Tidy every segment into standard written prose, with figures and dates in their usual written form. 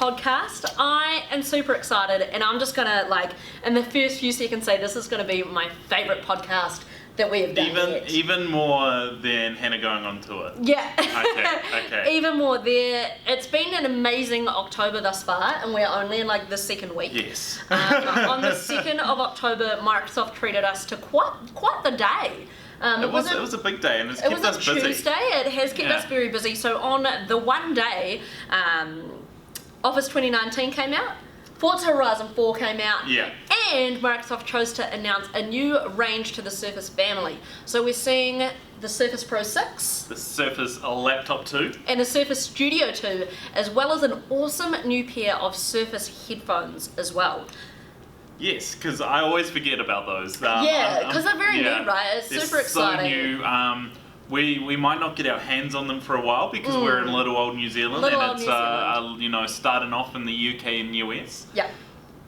podcast. I am super excited, and I'm just gonna, like, in the first few seconds say this is gonna be my favourite podcast that we have done yet. Even more than Hannah going on tour. Yeah. Okay. Even more there. It's been an amazing October thus far, and we're only in like the second week. Yes. On the 2nd of October, Microsoft treated us to quite the day. It was a big day, and it's kept us busy. It was a Tuesday. It has kept us very busy. So on the one day, Office 2019 came out, Forza Horizon 4 came out, and Microsoft chose to announce a new range to the Surface family. So we're seeing the Surface Pro 6, the Surface Laptop 2, and the Surface Studio 2, as well as an awesome new pair of Surface headphones as well. Yes, because I always forget about those. Because they're very new, right? It's super exciting. So new. We might not get our hands on them for a while because we're in little old New Zealand, it's starting off in the UK and US. Yeah.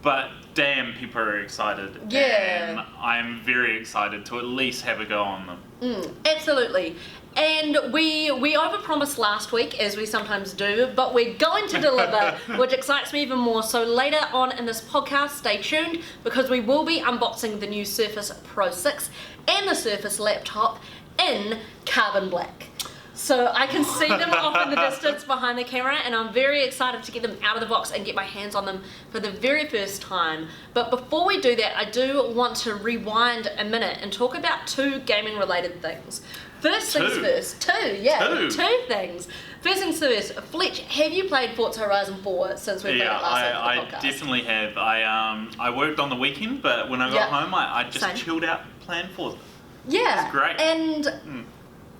But damn, people are excited. Yeah. And I'm very excited to at least have a go on them. Absolutely. And we overpromised last week, as we sometimes do, but we're going to deliver, which excites me even more. So later on in this podcast, stay tuned, because we will be unboxing the new Surface Pro 6 and the Surface Laptop in carbon black. So I can see them off in the distance behind the camera, and I'm very excited to get them out of the box and get my hands on them for the very first time. But before we do that, I do want to rewind a minute and talk about two gaming related things. First things first. Two things. First things first, Fletch, have you played Forza Horizon 4 since we played it last week for the podcast? I definitely have. I worked on the weekend, but when I got home, I just chilled out playing Forza. Yeah. It was great. And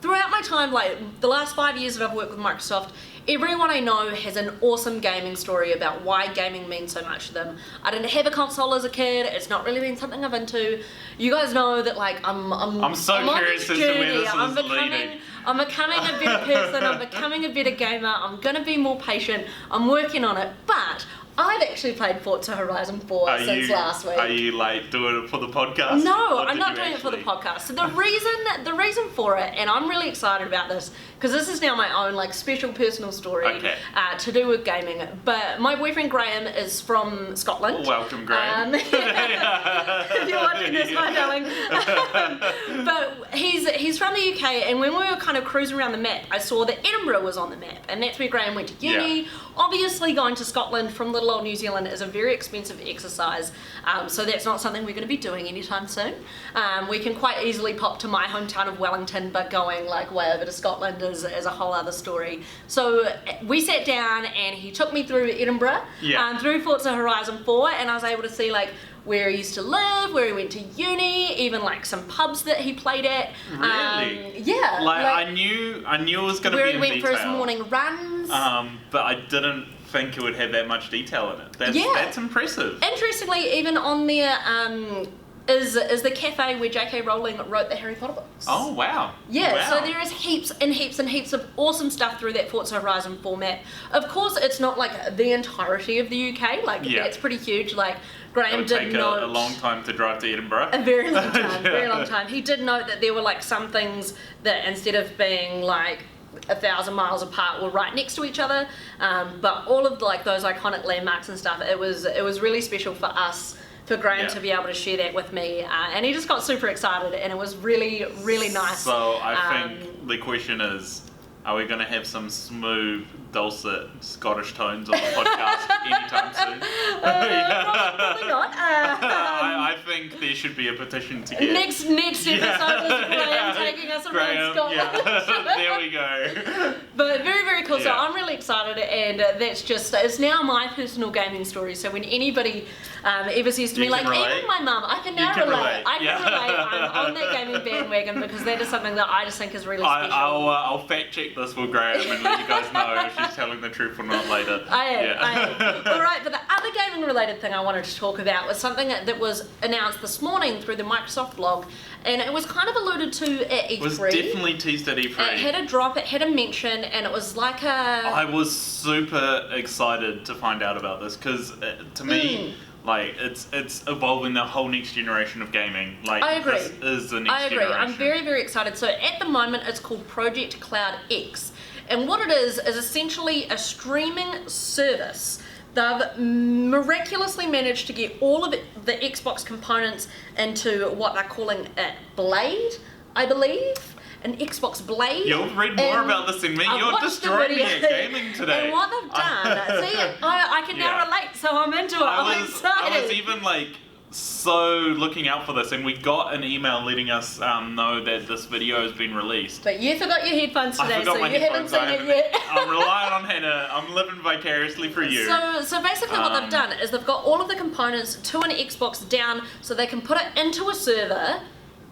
throughout my time, like the last 5 years that I've worked with Microsoft, everyone I know has an awesome gaming story about why gaming means so much to them. I didn't have a console as a kid. It's not really been something I've into. You guys know that, like, I'm so curious as to where this is leading. I'm becoming a better person. I'm becoming a better gamer. I'm gonna be more patient. I'm working on it, but I've actually played Forza Horizon 4 since last week. Are you like doing it for the podcast? No, I'm not doing it for the podcast. So the reason for it, and I'm really excited about this, because this is now my own like special personal story to do with gaming. But my boyfriend Graham is from Scotland. Welcome, Graham. If you're watching this, hi darling. But he's from the UK, and when we were kind of cruising around the map, I saw that Edinburgh was on the map, and that's where Graham went to uni. Yeah. Obviously, going to Scotland from little old New Zealand is a very expensive exercise, so that's not something we're going to be doing anytime soon. We can quite easily pop to my hometown of Wellington, but going like way over to Scotland is a whole other story. So we sat down and he took me through Edinburgh, through Forza Horizon 4, and I was able to see like where he used to live, where he went to uni, even like some pubs that he played at. Really? Yeah. Like I knew it was going to be in detail. Where he went for his morning runs. But I didn't think it would have that much detail in it. That's impressive. Interestingly, even on there is the cafe where J.K. Rowling wrote the Harry Potter books. Oh, wow. Yeah, wow. so there is heaps and heaps and heaps of awesome stuff through that Forza Horizon format. Of course, it's not like the entirety of the UK, like that's pretty huge. Like Graham did note a long time to drive to Edinburgh. A very long time, very long time. He did note that there were like some things that instead of being like 1,000 miles apart were right next to each other, but all of like those iconic landmarks and stuff, it was really special for us, for Graham to be able to share that with me, and he just got super excited, and it was really, really nice. So I think the question is, are we going to have some smooth, dulcet Scottish tones on the podcast anytime soon? Probably not. I think there should be a petition to get... Next episode is Graham taking us around Scotland. Yeah. There we go. But very, very cool. So I'm really excited, and it's now my personal gaming story. So when anybody ever says to me, like, even my mum, I can now relate. I can relate. I'm on that gaming bandwagon because that is something that I just think is really special. I'll fact check this with Graham and let you guys know if she's telling the truth or not later. I am. All right, but the other gaming related thing I wanted to talk about was something that was announced this morning through the Microsoft blog, and it was kind of alluded to at E3. It was definitely teased at E3. It had a drop, it had a mention, and it was like I was super excited to find out about this because to me, like it's evolving the whole next generation of gaming. Like I agree. This is the next generation. I'm very, very excited. So at the moment, it's called Project Cloud X, and what it is essentially a streaming service They've miraculously managed to get all of the Xbox components into what they're calling a Blade, I believe. An Xbox Blade. You'll read more about this than me. You're destroying me at gaming today. And what they've done, see, I can now relate, so I'm into it. I'm excited. I was even like so looking out for this, and we got an email letting us know that this video has been released. But you forgot your headphones today, so you haven't seen it yet. I'm relying on Hannah. I'm living vicariously for you. So basically what they've done is they've got all of the components to an Xbox down so they can put it into a server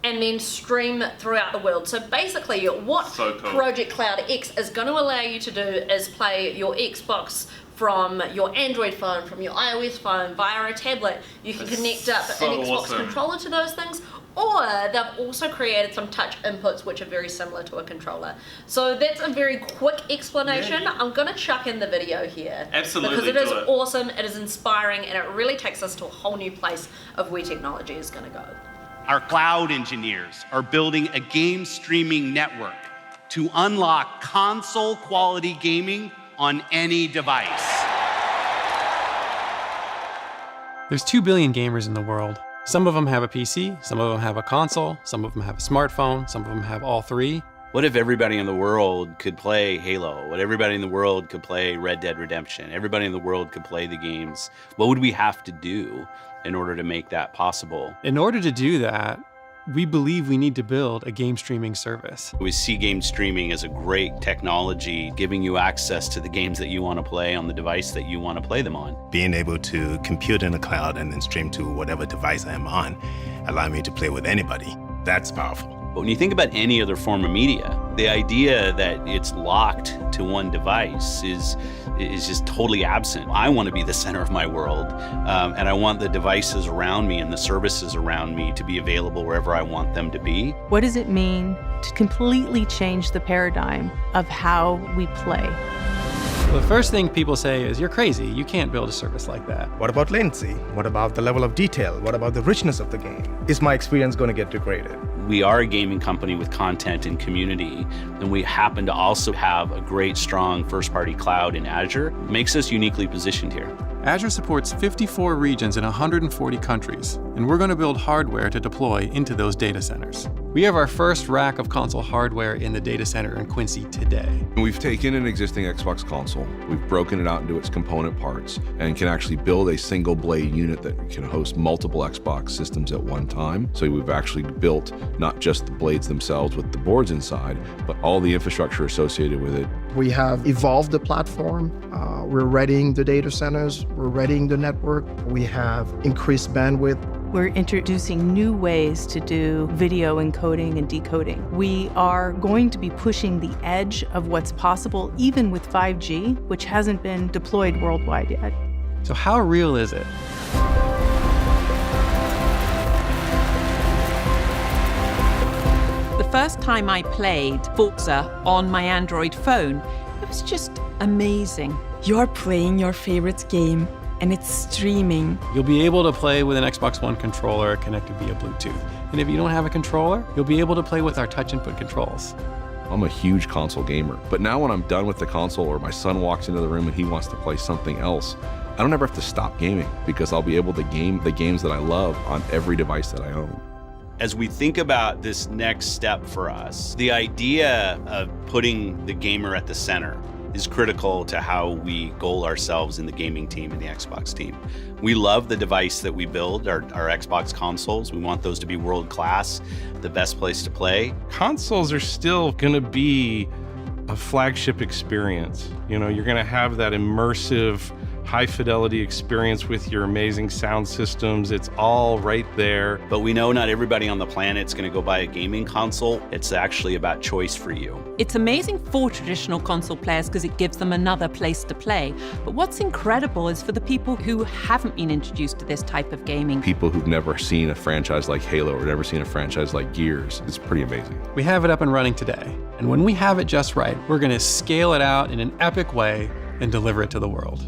and then stream throughout the world. So basically what Project Cloud X is going to allow you to do is play your Xbox from your Android phone, from your iOS phone, via a tablet. You can connect up an Xbox controller to those things, or they've also created some touch inputs which are very similar to a controller. So that's a very quick explanation. Yeah. I'm gonna chuck in the video here. Absolutely. Because it is awesome, it is inspiring, and it really takes us to a whole new place of where technology is gonna go. Our cloud engineers are building a game streaming network to unlock console quality gaming on any device. There's 2 billion gamers in the world. Some of them have a PC, some of them have a console, some of them have a smartphone, some of them have all three. What if everybody in the world could play Halo? What if everybody in the world could play Red Dead Redemption? Everybody in the world could play the games. What would we have to do in order to make that possible? In order to do that, we believe we need to build a game streaming service. We see game streaming as a great technology, giving you access to the games that you want to play on the device that you want to play them on. Being able to compute in the cloud and then stream to whatever device I'm on, allow me to play with anybody. That's powerful. But when you think about any other form of media, the idea that it's locked to one device is just totally absent. I want to be the center of my world, and I want the devices around me and the services around me to be available wherever I want them to be. What does it mean to completely change the paradigm of how we play? The first thing people say is, you're crazy, you can't build a service like that. What about latency? What about the level of detail? What about the richness of the game? Is my experience going to get degraded? We are a gaming company with content and community, and we happen to also have a great, strong first-party cloud in Azure. It makes us uniquely positioned here. Azure supports 54 regions in 140 countries, and we're going to build hardware to deploy into those data centers. We have our first rack of console hardware in the data center in Quincy today. We've taken an existing Xbox console, we've broken it out into its component parts, and can actually build a single blade unit that can host multiple Xbox systems at one time. So we've actually built not just the blades themselves with the boards inside, but all the infrastructure associated with it. We have evolved the platform. We're readying the data centers. We're readying the network. We have increased bandwidth. We're introducing new ways to do video encoding and decoding. We are going to be pushing the edge of what's possible, even with 5G, which hasn't been deployed worldwide yet. So how real is it? The first time I played Forza on my Android phone, it was just amazing. You're playing your favorite game, and it's streaming. You'll be able to play with an Xbox One controller connected via Bluetooth. And if you don't have a controller, you'll be able to play with our touch input controls. I'm a huge console gamer, but now when I'm done with the console or my son walks into the room and he wants to play something else, I don't ever have to stop gaming because I'll be able to game the games that I love on every device that I own. As we think about this next step for us, the idea of putting the gamer at the center is critical to how we goal ourselves in the gaming team and the Xbox team. We love the device that we build, our Xbox consoles. We want those to be world-class, the best place to play. Consoles are still gonna be a flagship experience. You know, you're gonna have that immersive, high-fidelity experience with your amazing sound systems. It's all right there. But we know not everybody on the planet's gonna go buy a gaming console. It's actually about choice for you. It's amazing for traditional console players because it gives them another place to play. But what's incredible is for the people who haven't been introduced to this type of gaming. People who've never seen a franchise like Halo or never seen a franchise like Gears, it's pretty amazing. We have it up and running today. And when we have it just right, we're going to scale it out in an epic way and deliver it to the world.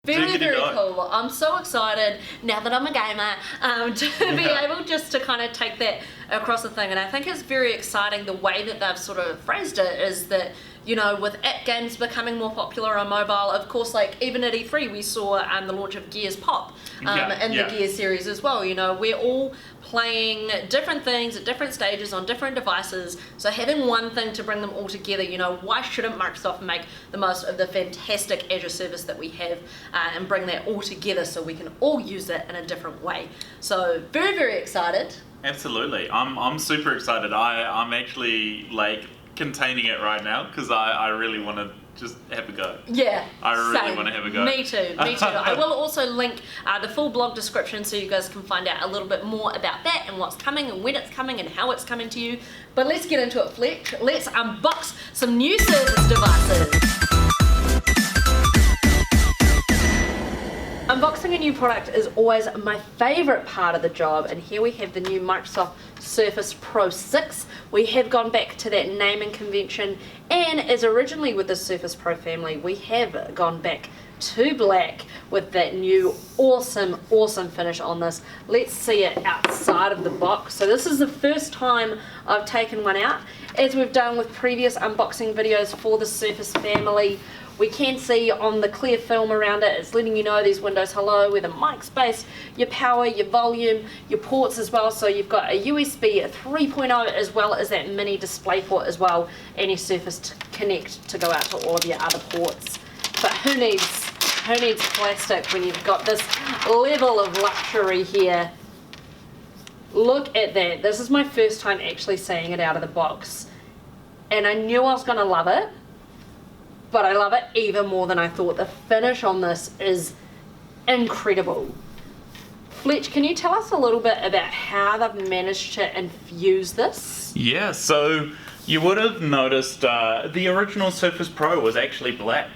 Very, very cool. I'm so excited now that I'm a gamer to be able just to kind of take that across the thing. And I think it's very exciting the way that they've sort of phrased it is that, you know, with app games becoming more popular on mobile, of course, like even at E3 we saw the launch of Gears Pop the Gears series as well. You know, we're all playing different things at different stages on different devices, so having one thing to bring them all together, you know, why shouldn't Microsoft make the most of the fantastic Azure service that we have and bring that all together so we can all use it in a different way. So very, very excited. Absolutely. I'm super excited. I'm actually like containing it right now because I really want to just have a go. Yeah, I really same. want to have a go. Me too. I will also link the full blog description so you guys can find out a little bit more about that and what's coming and when it's coming and how it's coming to you. But let's get into it, Fletch. Let's unbox some new service devices. Unboxing a new product is always my favourite part of the job, and here we have the new Microsoft Surface Pro 6. We have gone back to that naming convention, and as originally with the Surface Pro family, we have gone back to black with that new awesome finish on this. Let's see it outside of the box. So this is the first time I've taken one out. As we've done with previous unboxing videos for the Surface family, we can see on the clear film around it, it's letting you know there's Windows Hello, where the mic space, your power, your volume, your ports as well. So you've got a USB 3.0 as well as that mini display port as well, and your Surface Connect to go out to all of your other ports. But who needs plastic when you've got this level of luxury here? Look at that. This is my first time actually seeing it out of the box, and I knew I was going to love it, but I love it even more than I thought. The finish on this is incredible. Fletch, can you tell us a little bit about how they've managed to infuse this? Yeah, so you would have noticed the original Surface Pro was actually black.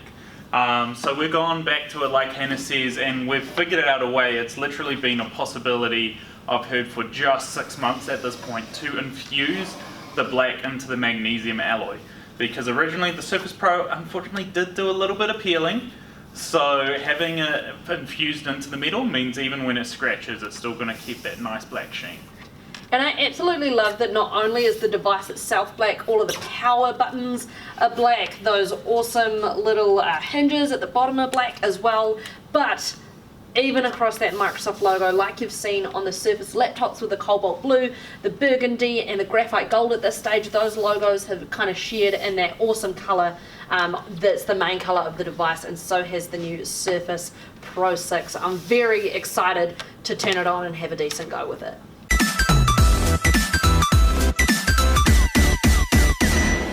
So we've gone back to it like Hannah says, and we've figured out a way. It's literally been a possibility I've heard for just 6 months at this point to infuse the black into the magnesium alloy. Because originally the Surface Pro unfortunately did do a little bit of peeling, so having it infused into the metal means even when it scratches it's still going to keep that nice black sheen. And I absolutely love that not only is the device itself black, all of the power buttons are black, those awesome little hinges at the bottom are black as well, but even across that Microsoft logo, like you've seen on the Surface laptops with the cobalt blue, the burgundy and the graphite gold at this stage, those logos have kind of shared in that awesome colour that's the main colour of the device, and so has the new Surface Pro 6. I'm very excited to turn it on and have a decent go with it.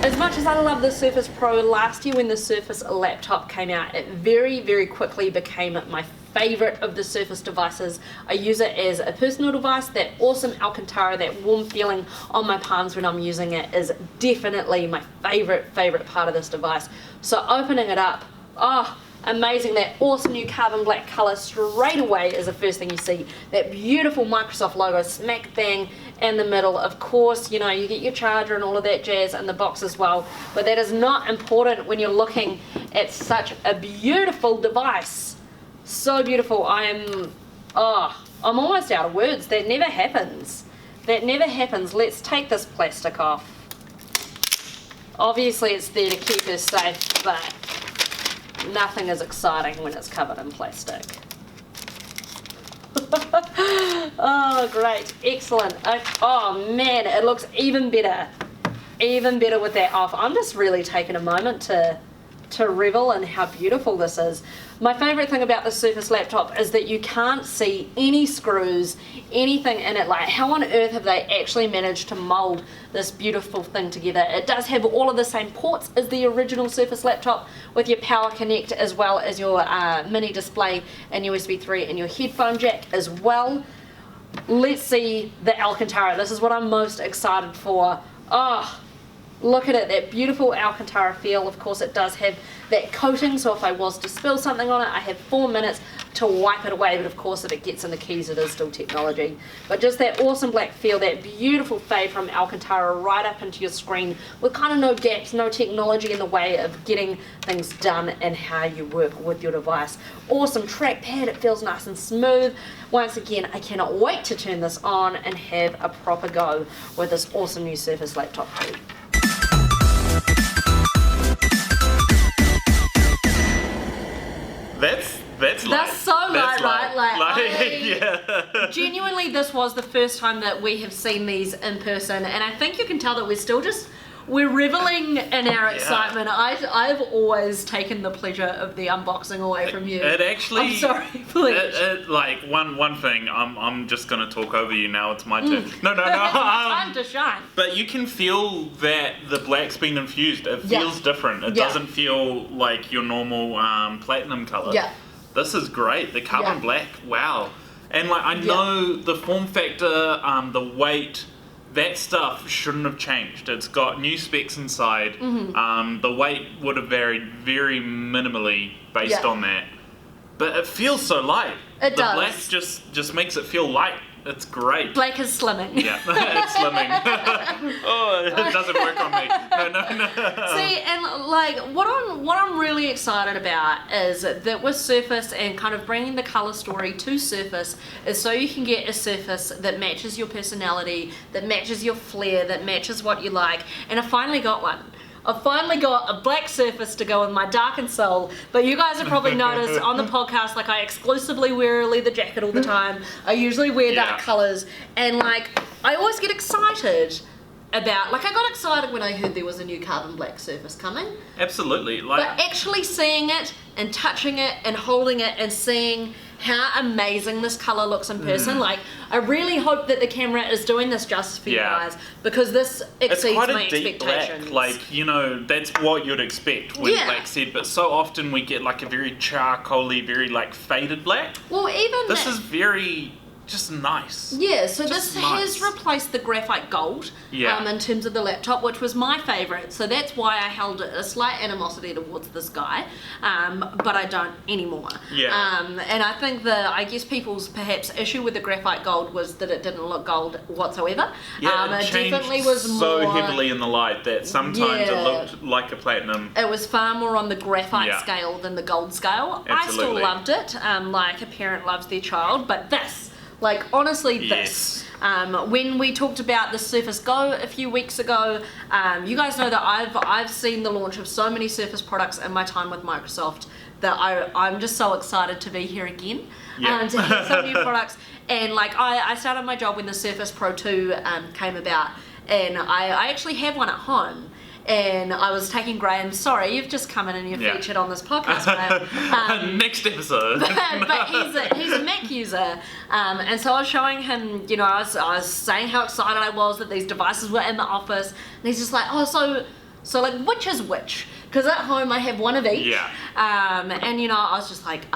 As much as I love the Surface Pro, last year when the Surface laptop came out, it very, very quickly became my favourite of the Surface devices. I use it as a personal device. That awesome Alcantara, that warm feeling on my palms when I'm using it is definitely my favourite part of this device. So opening it up, oh, amazing. That awesome new carbon black colour straight away is the first thing you see. That beautiful Microsoft logo smack bang in the middle. Of course, you know, you get your charger and all of that jazz in the box as well, but that is not important when you're looking at such a beautiful device. So beautiful. I'm almost out of words. That never happens. That never happens. Let's take this plastic off. Obviously it's there to keep us safe, but nothing is exciting when it's covered in plastic. Oh, great. Excellent. Oh, man, it looks even better. Even better with that off. I'm just really taking a moment to revel in how beautiful this is. My favourite thing about the Surface laptop is that you can't see any screws, anything in it. Like, how on earth have they actually managed to mould this beautiful thing together? It does have all of the same ports as the original Surface laptop, with your power connect as well as your mini display and USB 3 and your headphone jack as well. Let's see the Alcantara. This is what I'm most excited for. Oh, look at it, that beautiful Alcantara feel. Of course it does have that coating, so if I was to spill something on it, I have 4 minutes to wipe it away, but of course if it gets in the keys it is still technology. But just that awesome black feel, that beautiful fade from Alcantara right up into your screen with kind of no gaps, no technology in the way of getting things done and how you work with your device. Awesome trackpad, it feels nice and smooth. Once again, I cannot wait to turn this on and have a proper go with this awesome new Surface laptop too. Yeah. Genuinely, this was the first time that we have seen these in person, and I think you can tell that we're reveling in our excitement. I've always taken the pleasure of the unboxing away from you. It actually. I'm sorry, please. Like one thing. I'm just gonna talk over you now. It's my turn. No. Time to shine. But you can feel that the black's been infused. It feels different. It doesn't feel like your normal platinum color. Yeah. This is great. The carbon black. Wow. And like I know the form factor, the weight. That stuff shouldn't have changed. It's got new specs inside. The weight would have varied very minimally based on that. But it feels so light. It does. The black just makes it feel light. It's great. Black is slimming. Yeah, it's slimming. Oh, it doesn't work on me. No. See, and like what I'm really excited about is that with Surface and kind of bringing the color story to Surface is so you can get a Surface that matches your personality, that matches your flair, that matches what you like. And I finally got one. I've finally got a black Surface to go with my darkened soul, but you guys have probably noticed on the podcast, like I exclusively wear a leather jacket all the time. I usually wear dark colors, and like I always get excited about, like I got excited when I heard there was a new carbon black Surface coming. Absolutely. But actually seeing it and touching it and holding it and seeing how amazing this color looks in person, like I really hope that the camera is doing this justice for you guys, because this exceeds my expectations. It's quite a deep black, like, you know, that's what you'd expect when black's said, but so often we get like a very charcoaly, very like faded black. Well, even this is very just nice. Yeah, so this has replaced the graphite gold in terms of the laptop, which was my favourite. So that's why I held a slight animosity towards this guy, but I don't anymore. Yeah. And I think I guess people's perhaps issue with the graphite gold was that it didn't look gold whatsoever. Yeah, it definitely was so more heavily in the light that sometimes it looked like a platinum. It was far more on the graphite scale than the gold scale. Absolutely. I still loved it, like a parent loves their child, but this. Like, honestly, this. When we talked about the Surface Go a few weeks ago, you guys know that I've seen the launch of so many Surface products in my time with Microsoft that I'm just so excited to be here again to have some new products. And like, I started my job when the Surface Pro 2 came about, and I actually have one at home. And I was taking Graham, sorry, you've just come in and you're featured on this podcast, Graham. Next episode. but he's a Mac user. And so I was showing him, you know, I was saying how excited I was that these devices were in the office. And he's just like, oh, so like, which is which? Because at home I have one of each. Yeah. And, you know, I was just like,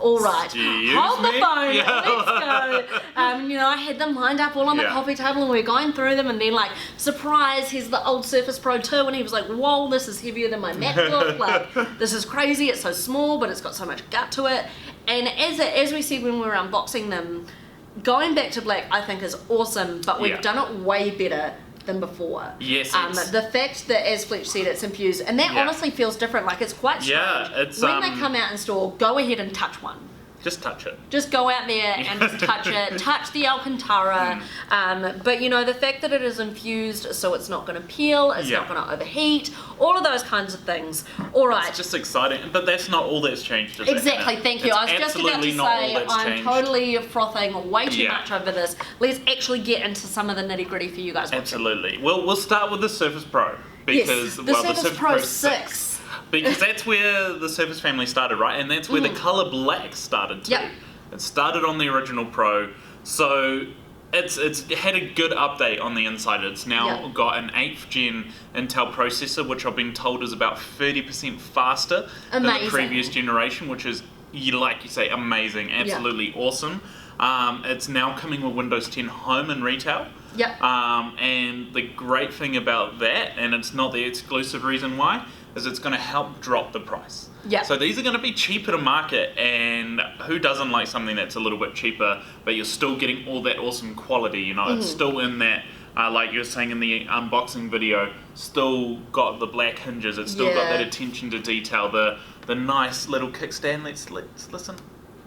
all right, hold the phone, let's go. You know, I had them lined up all on the coffee table and we were going through them, and then like, surprise, here's the old Surface Pro 2, and he was like, whoa, this is heavier than my MacBook, like, this is crazy, it's so small, but it's got so much gut to it. And as we said when we were unboxing them, going back to black I think is awesome, but we've done it way better than before. Yes. The fact that, as Fletch said, it's infused, and that honestly feels different. Like, it's quite strange. Yeah, it's when they come out in store, go ahead and touch one. Just touch it. Just go out there and just touch it. Touch the Alcantara. But you know, the fact that it is infused, so it's not going to peel, it's not going to overheat, all of those kinds of things. All right. It's just exciting, but that's not all that's changed. Exactly. Thank you. I was just about to say I'm totally frothing way too much over this. Let's actually get into some of the nitty gritty for you guys. Absolutely. We'll start with the Surface Pro because the Surface Pro 6. Because that's where the Surface family started, right? And that's where the color black started too. Yep. It started on the original Pro, so it's had a good update on the inside. It's now got an 8th gen Intel processor, which I've been told is about 30% faster than the previous generation, which is, like you say, amazing, absolutely awesome. It's now coming with Windows 10 Home and retail. Yep. And the great thing about that, and it's not the exclusive reason why, is it's going to help drop the price. Yeah. So these are going to be cheaper to market, and who doesn't like something that's a little bit cheaper, but you're still getting all that awesome quality, you know, it's still in that, like you were saying in the unboxing video, still got the black hinges, it's still got that attention to detail, the nice little kickstand. Let's listen.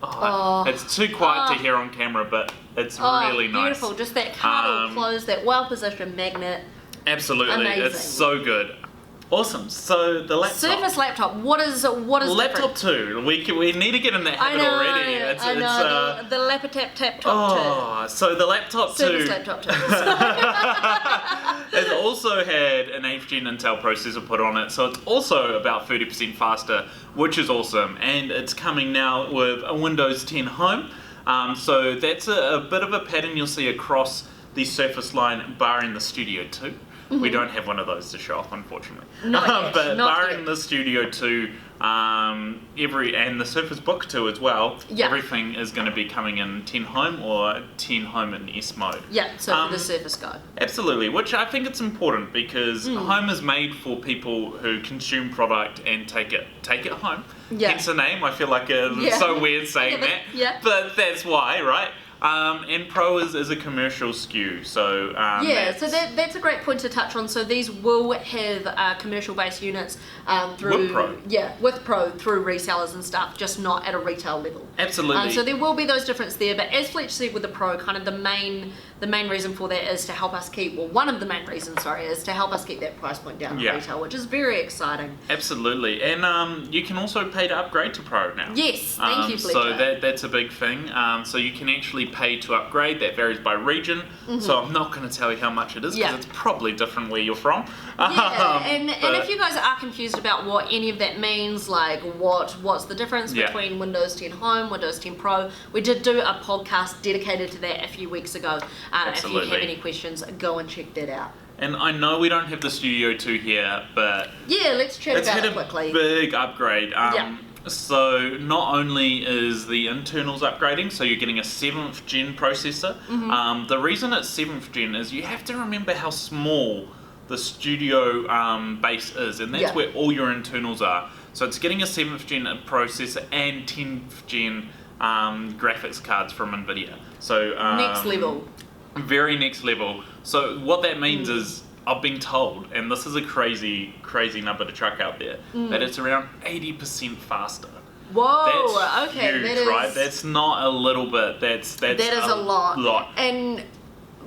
It's too quiet to hear on camera, but it's really nice. Beautiful, just that card all closed, that well-positioned magnet. Absolutely, Amazing. It's so good. Awesome. So the laptop. Surface laptop. What is laptop different? 2. We need to get in that habit already. I know. The laptop top 2. So the laptop 2. Surface laptop 2. It's also had an 8th gen Intel processor put on it, so it's also about 30% faster, which is awesome. And it's coming now with a Windows 10 Home. So that's a bit of a pattern you'll see across the Surface line, barring the Studio 2. We don't have one of those to show off, unfortunately. Not but not barring yet. the Studio 2, and the Surface Book 2 as well, everything is going to be coming in 10 Home or 10 Home in S mode. Yeah, so for the Surface Go. Absolutely, which I think it's important because Home is made for people who consume product and take it home. Yeah. Hence the name. I feel like it's so weird saying that. Yeah. But that's why, right? And Pro is a commercial SKU, so so that's a great point to touch on. So these will have commercial-based units through With Pro. with Pro through resellers and stuff, just not at a retail level. Absolutely. So there will be those differences there, but as Fletch said with the Pro, kind of the main reason for that is to help us keep, one of the main reasons, is to help us keep that price point down at retail, which is very exciting. Absolutely, and you can also pay to upgrade to Pro now. Yes, thank you, Fletcher. So that's a big thing. So you can actually pay to upgrade. That varies by region. So I'm not going to tell you how much it is because it's probably different where you're from. And if you guys are confused about what any of that means, like what's the difference between Windows 10 Home, Windows 10 Pro, we did do a podcast dedicated to that a few weeks ago. If you have any questions, go and check that out. And I know we don't have the Studio 2 here, but let's chat it's about had it quickly. a big upgrade. So not only is the internals upgrading, so you're getting a 7th gen processor. The reason it's 7th gen is you have to remember how small the Studio base is, and that's where all your internals are. So it's getting a 7th gen processor and 10th gen graphics cards from NVIDIA. So next level. Very next level. So what that means is, I've been told, and this is a crazy number to chuck out there, that it's around 80% faster. Whoa, That's okay, huge, that is right? That's not a little bit. That is a lot. And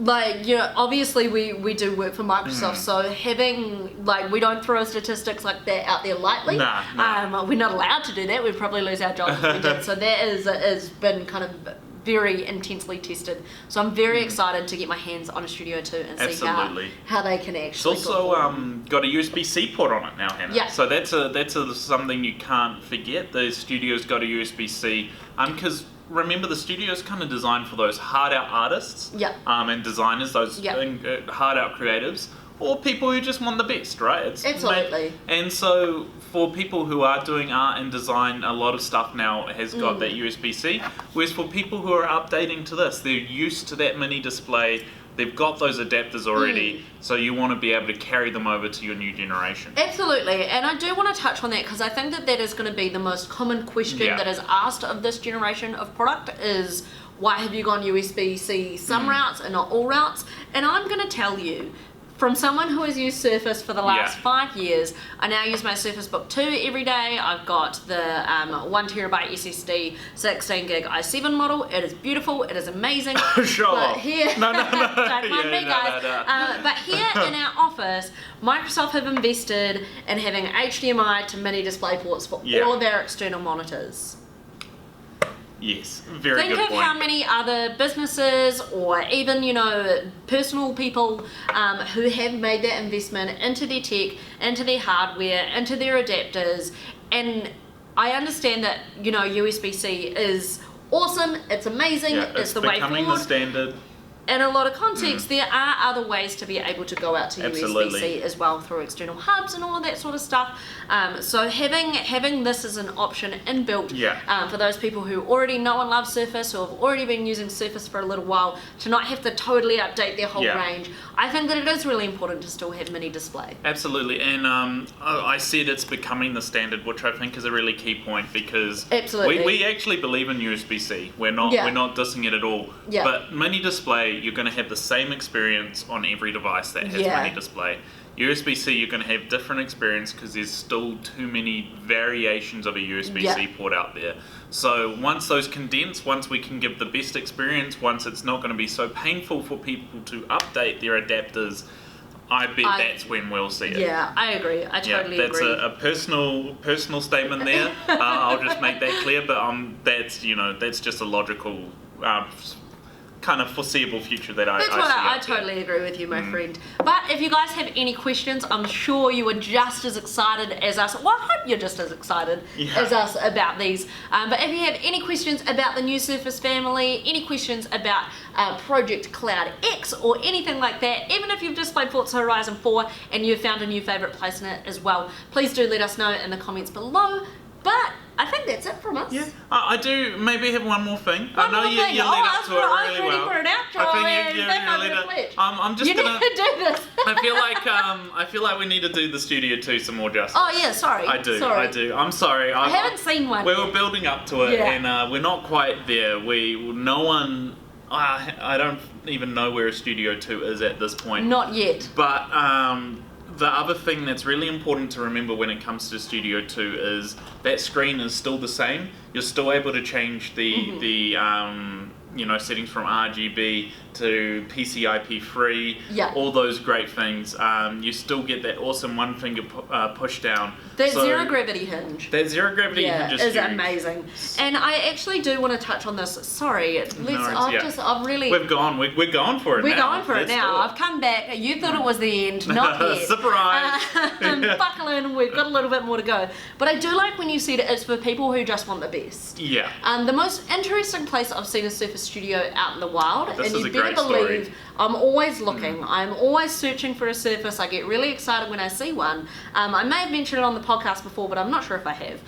like, obviously we do work for Microsoft, so having, like, we don't throw statistics like that out there lightly. Nah. We're not allowed to do that. We'd probably lose our jobs if we did. So that has been kind of very intensely tested. So I'm very excited to get my hands on a Studio 2 and see how they can actually. It's also got a USB-C port on it now, Hannah. Yeah. So that's something you can't forget. The Studio's got a USB-C. Because remember, the Studio's kind of designed for those hard-out artists. And designers, those hard-out creatives. Or people who just want the best, right? Absolutely. And so for people who are doing art and design, a lot of stuff now has got that USB-C. Whereas for people who are updating to this, they're used to that mini display. They've got those adapters already, so you want to be able to carry them over to your new generation. Absolutely, and I do want to touch on that because I think that is going to be the most common question that is asked of this generation of product is, why have you gone USB-C some routes and not all routes? And I'm going to tell you, from someone who has used Surface for the last 5 years, I now use my Surface Book 2 every day. I've got the 1TB SSD 16 gig i7 model. It is beautiful. It is amazing. Sure. But here, No. don't mind me, guys. But here in our office, Microsoft have invested in having HDMI to mini display ports for all of our external monitors. Yes, very Think good of point. how many other businesses or even, personal people who have made that investment into their tech, into their hardware, into their adapters. And I understand that, USB-C is awesome, it's amazing, it's the way forward. It's becoming the standard. In a lot of contexts, there are other ways to be able to go out to USB-C as well through external hubs and all of that sort of stuff. So having this as an option inbuilt for those people who already know and love Surface or have already been using Surface for a little while to not have to totally update their whole range, I think that it is really important to still have mini display. Absolutely, and I said it's becoming the standard, which I think is a really key point because we actually believe in USB-C. We're not dissing it at all. But mini display, you're going to have the same experience on every device that has mini display. USB-C, you're going to have different experience because there's still too many variations of a USB-C port out there. So once those condense, once we can give the best experience, once it's not going to be so painful for people to update their adapters, I bet that's when we'll see it. Yeah, I agree. I totally that's agree. a personal statement there. I'll just make that clear. But that's just a logical kind of foreseeable future that I see. I totally agree with you, my friend. But if you guys have any questions, I'm sure you are just as excited as us. Well, I hope you're just as excited as us about these. But if you have any questions about the new Surface family, any questions about Project Cloud X or anything like that, even if you've just played Forza Horizon 4 and you've found a new favourite place in it as well, please do let us know in the comments below. But I think that's it from us. Yeah, I do maybe have one more thing. I know you lead up to it really well. For an outro, I think you I'm just gonna. Need to do this. I feel like we need to do the Studio 2 some more justice. Oh yeah, sorry. I do. I'm sorry. I haven't seen one. We were building up to it, and we're not quite there. I don't even know where a Studio 2 is at this point. Not yet. But the other thing that's really important to remember when it comes to Studio 2 is that screen is still the same. You're still able to change the settings from RGB to PCIe3, all those great things. You still get that awesome one finger push down. That zero gravity hinge. That zero gravity hinge is huge. Amazing. And I actually do want to touch on this. Sorry, I've really. We're going for it now. We're going for it now. I've come back. You thought it was the end, not yet. Surprise! Buckle in. We've got a little bit more to go. But I do like when you said it's for people who just want the best. Yeah. The most interesting place I've seen a Surface Studio out in the wild, this and is you a better great believe story. I'm always looking. I'm always searching for a Surface. I get really excited when I see one. I may have mentioned it on the podcast before, but I'm not sure if I have.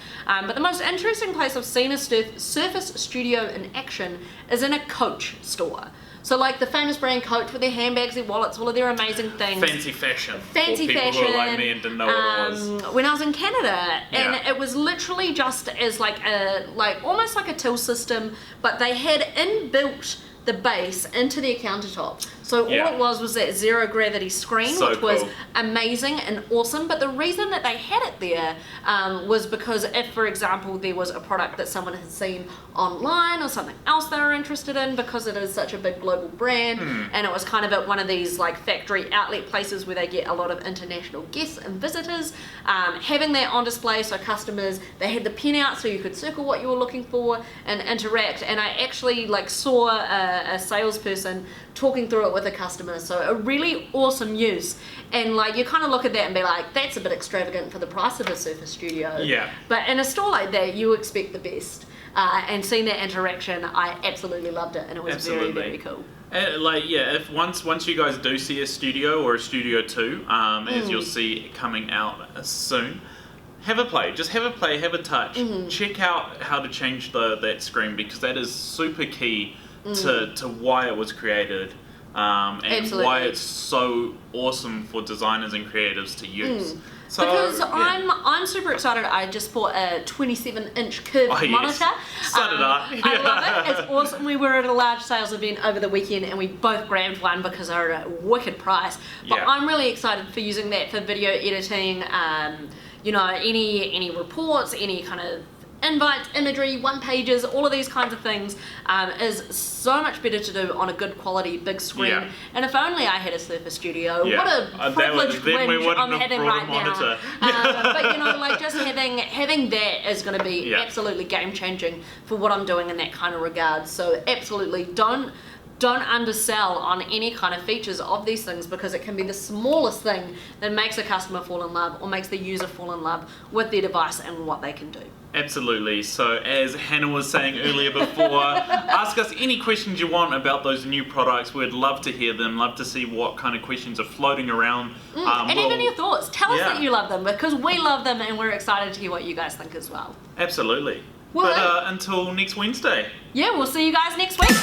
But the most interesting place I've seen a Surface Studio in action is in a Coach store. So like the famous brand Coach with their handbags, their wallets, all of their amazing things. Fancy fashion. Fancy people fashion. Who are like me and didn't know what it was. When I was in Canada, and it was literally just as almost like a till system, but they had inbuilt the base into their countertop. So all it was that zero gravity screen, which was amazing and awesome. But the reason that they had it there was because if, for example, there was a product that someone had seen online or something else they were interested in, because it is such a big global brand, and it was kind of at one of these like factory outlet places where they get a lot of international guests and visitors, having that on display so customers, they had the pin out so you could circle what you were looking for and interact. And I actually saw a salesperson talking through it with a customer, so a really awesome use. And you kind of look at that and be like, that's a bit extravagant for the price of a Surface Studio. Yeah. But in a store like that, you expect the best. And seeing that interaction, I absolutely loved it, and it was very, very cool. If once you guys do see a Studio or a Studio 2, as you'll see coming out soon, have a play. Just have a play, have a touch. Check out how to change that screen, because that is super key to why it was created, and why it's so awesome for designers and creatives to use. So, because I'm super excited. I just bought a 27-inch curved monitor. So did I. I love it. It's awesome. We were at a large sales event over the weekend and we both grabbed one because they're at a wicked price. But I'm really excited for using that for video editing, any reports, any kind of invites, imagery, one pages, all of these kinds of things is so much better to do on a good quality big screen. And if only I had a Surface Studio. What a privileged whinge I'm having right now. But just having that is going to be absolutely game changing for what I'm doing in that kind of regard. So absolutely don't undersell on any kind of features of these things, because it can be the smallest thing that makes a customer fall in love or makes the user fall in love with their device and what they can do. Absolutely. So as Hannah was saying earlier before, ask us any questions you want about those new products. We'd love to hear them, love to see what kind of questions are floating around. And even your thoughts. Tell us that you love them, because we love them and we're excited to hear what you guys think as well. Absolutely. But until next Wednesday. Yeah, we'll see you guys next week.